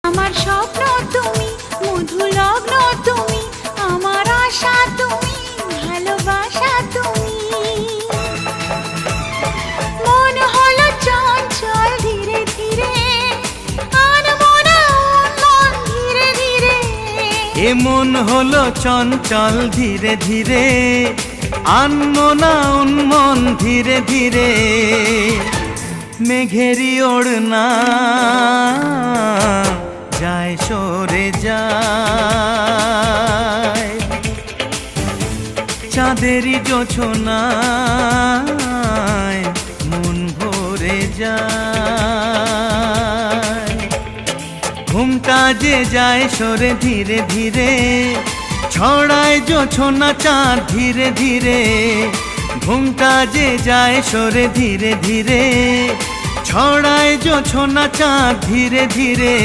আমার স্বপ্ন তুমি, মধু লগ্ন তুমি, আমার আশা তুমি, ভালোবাসা তুমি। মন হলো চঞ্চল ধীরে ধীরে, আনমনা উন্মন ধীরে ধীরে। এ মন হলো চঞ্চল ধীরে ধীরে, আনমনা উন্মন ধীরে ধীরে। মেঘেরি ওড়না যায় সরে যায়, চাঁদেরই জোছনায় মন ভরে যায়। ঘুমটা যে যায় সরে ধীরে ধীরে, ছড়ায় জোছনা চাঁদ ধীরে ধীরে। ঘুমটা যে যায় সরে ধীরে ধীরে, ছড়ায় জোছনা চাঁদ ধীরে ধীরে।